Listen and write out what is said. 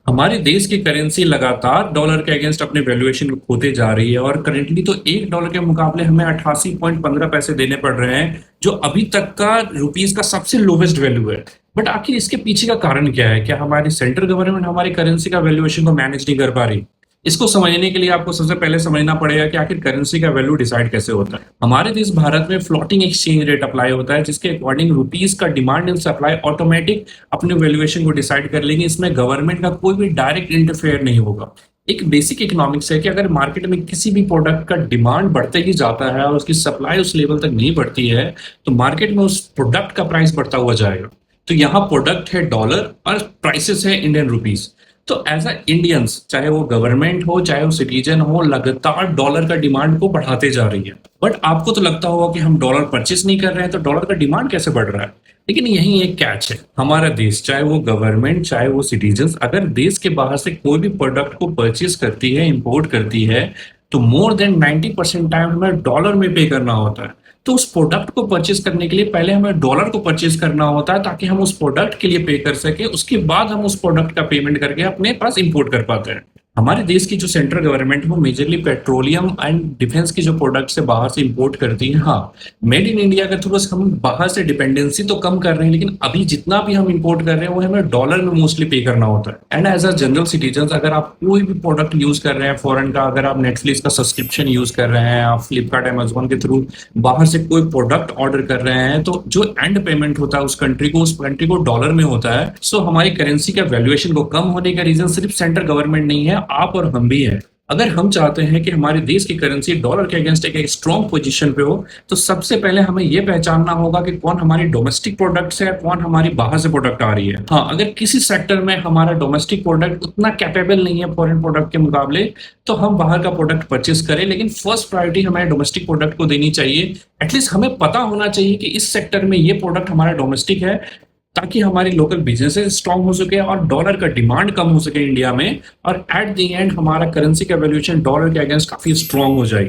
हमारे देश की करेंसी लगातार डॉलर के अगेंस्ट अपने वैल्यूएशन को खोते जा रही है और करंटली तो एक डॉलर के मुकाबले हमें 88.15 पैसे देने पड़ रहे हैं, जो अभी तक का रुपीस का सबसे लोवेस्ट वैल्यू है। बट आखिर इसके पीछे का कारण क्या है? क्या हमारी सेंट्रल गवर्नमेंट हमारी करेंसी का वैल्यूएशन को मैनेज नहीं कर पा रही? इसको समझने के लिए आपको सबसे पहले समझना पड़ेगा कि आखिर करेंसी का वैल्यू डिसाइड कैसे होता है। हमारे देश भारत में फ्लोटिंग एक्सचेंज रेट अप्लाई होता है, जिसके अकॉर्डिंग रुपीस का डिमांड एंड सप्लाई ऑटोमेटिक अपने वैल्यूएशन को डिसाइड कर लेंगे। इसमें गवर्नमेंट का कोई भी डायरेक्ट इंटरफेयर नहीं होगा। एक बेसिक इकोनॉमिक्स है कि अगर मार्केट में किसी भी प्रोडक्ट का डिमांड बढ़ते ही जाता है और उसकी सप्लाई उस लेवल तक नहीं बढ़ती है, तो मार्केट में उस प्रोडक्ट का प्राइस बढ़ता हुआ जाएगा। तो यहाँ प्रोडक्ट है डॉलर और प्राइसेस है इंडियन रुपीस। तो एज अ इंडियंस, चाहे वो गवर्नमेंट हो चाहे वो सिटीजन हो, लगातार डॉलर का डिमांड को बढ़ाते जा रही है। बट आपको तो लगता होगा कि हम डॉलर परचेस नहीं कर रहे हैं, तो डॉलर का डिमांड कैसे बढ़ रहा है? लेकिन यही एक कैच है। हमारा देश, चाहे वो गवर्नमेंट चाहे वो सिटीजन, अगर देश के बाहर से कोई भी प्रोडक्ट को परचेस करती है, इंपोर्ट करती है, तो मोर देन 90% टाइम हमें डॉलर में पे करना होता है। तो उस प्रोडक्ट को परचेस करने के लिए पहले हमें डॉलर को परचेस करना होता है, ताकि हम उस प्रोडक्ट के लिए पे कर सके। उसके बाद हम उस प्रोडक्ट का पेमेंट करके अपने पास इंपोर्ट कर पाते हैं। हमारे देश की जो सेंट्रल गवर्नमेंट है वो मेजरली पेट्रोलियम एंड डिफेंस की जो प्रोडक्ट्स है बाहर से इंपोर्ट करती है। हाँ, मेड इन इंडिया का थोड़ा सा हम बाहर से डिपेंडेंसी तो कम कर रहे हैं, लेकिन अभी जितना भी हम इंपोर्ट कर रहे हैं वो हमें डॉलर में मोस्टली पे करना होता है। And as a general citizen, अगर आप कोई भी प्रोडक्ट यूज कर रहे हैं फॉरेन का, अगर आप नेटफ्लिक्स का सब्सक्रिप्शन यूज कर रहे हैं, आप फ्लिपकार्ट अमेजोन के थ्रू बाहर से कोई प्रोडक्ट ऑर्डर कर रहे हैं, तो जो एंड पेमेंट होता है उस कंट्री को डॉलर में होता है। सो हमारी करेंसी का वैल्यूएशन को कम होने का रीजन सिर्फ सेंट्रल गवर्नमेंट नहीं है, आप और हम भी है। अगर हम चाहते हैं कि हमारे देश की करेंसी डॉलर के अगेंस्ट एक स्ट्रॉन्ग पोजीशन पे हो, तो सबसे पहले हमें यह पहचानना होगा कि कौन हमारी डोमेस्टिक प्रोडक्ट्स है, कौन हमारी बाहर से प्रोडक्ट आ रही है। हाँ, अगर किसी सेक्टर में हमारा डोमेस्टिक प्रोडक्ट उतना कैपेबल नहीं है फॉरेन प्रोडक्ट के मुकाबले, तो हम बाहर का प्रोडक्ट परचेस करें, लेकिन फर्स्ट प्रायोरिटी हमारे डोमेस्टिक प्रोडक्ट को देनी चाहिए। एटलीस्ट हमें पता होना चाहिए कि इस सेक्टर में ये प्रोडक्ट हमारा डोमेस्टिक है, ताकि हमारी लोकल बिजनेसेस स्ट्रांग हो सके और डॉलर का डिमांड कम हो सके इंडिया में, और एट द एंड हमारा करेंसी का वैल्यूएशन डॉलर के अगेंस्ट काफी स्ट्रांग हो जाएगी।